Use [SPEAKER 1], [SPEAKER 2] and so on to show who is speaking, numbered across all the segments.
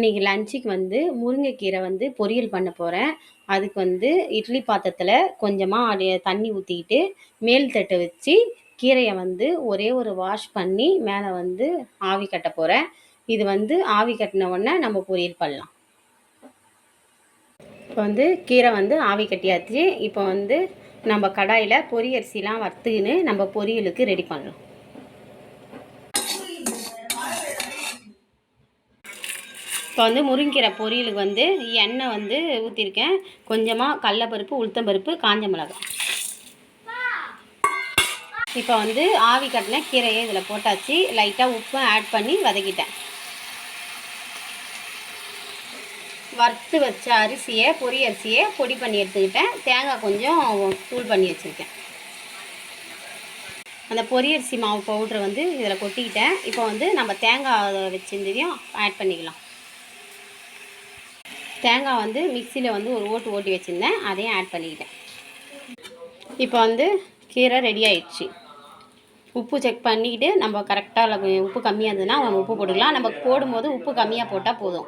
[SPEAKER 1] இன்னைக்கு லஞ்சுக்கு வந்து முருங்கைக்கீரை வந்து பொரியல் பண்ண போகிறேன். அதுக்கு வந்து இட்லி பாத்திரத்தில் கொஞ்சமாக தண்ணி ஊற்றிக்கிட்டு மேல் தட்டை வச்சு கீரையை வந்து ஒரே ஒரு வாஷ் பண்ணி மேலே வந்து ஆவி கட்ட போகிறேன். இது வந்து ஆவி கட்டின உடனே நம்ம பொரியல் பண்ணலாம். இப்போ வந்து கீரை வந்து ஆவி கட்டியாச்சு. இப்போ வந்து நம்ம கடாயில் பொரியரிசிலாம் வறுத்துக்கின்னு நம்ம பொரியலுக்கு ரெடி பண்ணலாம். இப்போ வந்து முருங்கீரை பொரியலுக்கு வந்து எண்ணெய் வந்து ஊற்றிருக்கேன். கொஞ்சமாக கடலைப்பருப்பு, உளுத்தம்பருப்பு, காஞ்ச மிளகாய். இப்போ வந்து ஆவி கட்டின கீரையை இதில் போட்டாச்சு. லைட்டாக உப்பு ஆட் பண்ணி வதக்கிட்டேன். வறுத்து வச்ச அரிசியை பொரியரிசியை பொடி பண்ணி எடுத்துக்கிட்டேன். தேங்காய் கொஞ்சம் தூள் பண்ணி வச்சுருக்கேன். அந்த பொரியரிசி மாவு பவுட்ரை வந்து இதில் கொட்டிக்கிட்டேன். இப்போ வந்து நம்ம தேங்காய் வச்சுருந்தையும் ஆட் பண்ணிக்கலாம். தேங்காய் வந்து மிக்சியில் வந்து ஒரு ஓட்டி வச்சுருந்தேன், அதையும் ஆட் பண்ணிக்கிட்டேன். இப்போ வந்து கீரை ரெடி ஆயிடுச்சு. உப்பு செக் பண்ணிக்கிட்டு நம்ம கரெக்டாக உப்பு கம்மியாக இருந்ததுன்னா நம்ம உப்பு போட்டுக்கலாம். நம்ம போடும்போது உப்பு கம்மியாக போட்டால் போதும்.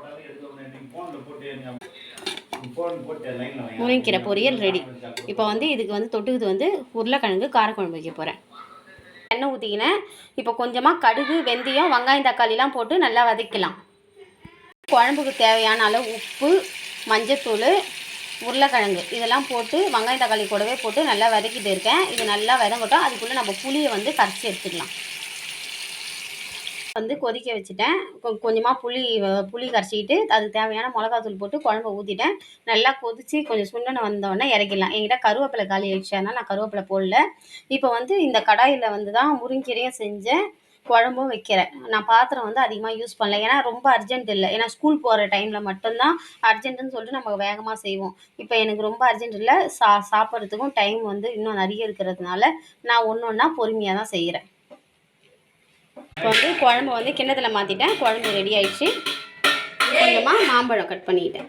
[SPEAKER 1] முருங்கைக்கீரை பொரியல் ரெடி. இப்போ வந்து இதுக்கு வந்து தொட்டுக்குது வந்து உருளைக்கிழங்கு காரக்குழம்பு வைக்க போகிறேன். எண்ணெய் ஊற்றிக்கினேன். இப்போ கொஞ்சமாக கடுகு, வெந்தயம், வெங்காயம், தக்காளிலாம் போட்டு நல்லா வதக்கலாம். குழம்புக்கு தேவையான அளவு உப்பு, மஞ்சத்தூள், உருளைக்கிழங்கு இதெல்லாம் போட்டு வெங்காயம் தக்காளி கூடவே போட்டு நல்லா வதக்கிட்டு இருக்கேன். இது நல்லா வதங்கட்டும். அதுக்குள்ளே நம்ம புளியை வந்து கரைச்சி எடுத்துக்கலாம். வந்து கொதிக்க வச்சுட்டேன். கொஞ்சமாக புளி கரைச்சிக்கிட்டு அதுக்கு தேவையான மிளகாத்தூள் போட்டு குழம்பை ஊற்றிட்டேன். நல்லா கொதித்து கொஞ்சம் சுண்டனை வந்தோடனே இறக்கிடலாம். என்கிட்ட கருவேப்பிலை காலி ஆயிடுச்சு, அதனால் நான் கருவேப்பிலை போடல. இப்போ வந்து இந்த கடாயில் வந்து தான் முருங்கீரையும் செஞ்சேன், குழம்பும் வைக்கிறேன். நான் பாத்திரம் வந்து அதிகமாக யூஸ் பண்ணல, ஏன்னா ரொம்ப அர்ஜென்ட் இல்லை. ஏன்னா ஸ்கூல் போகிற டைமில் மட்டும்தான் அர்ஜென்ட்டுன்னு சொல்லிட்டு நம்ம வேகமாக செய்வோம். இப்போ எனக்கு ரொம்ப அர்ஜென்ட் இல்லை. சாப்பிட்றதுக்கும் டைம் வந்து இன்னும் நிறைய இருக்கிறதுனால நான் ஒன்று ஒன்றா பொறுமையாக தான் செய்கிறேன். இப்போ வந்து குழம்பு வந்து கிண்ணத்தில் மாற்றிட்டேன். குழம்பு ரெடி ஆயிடுச்சு. கொஞ்சமாக மாம்பழம் கட் பண்ணிக்கிட்டேன்.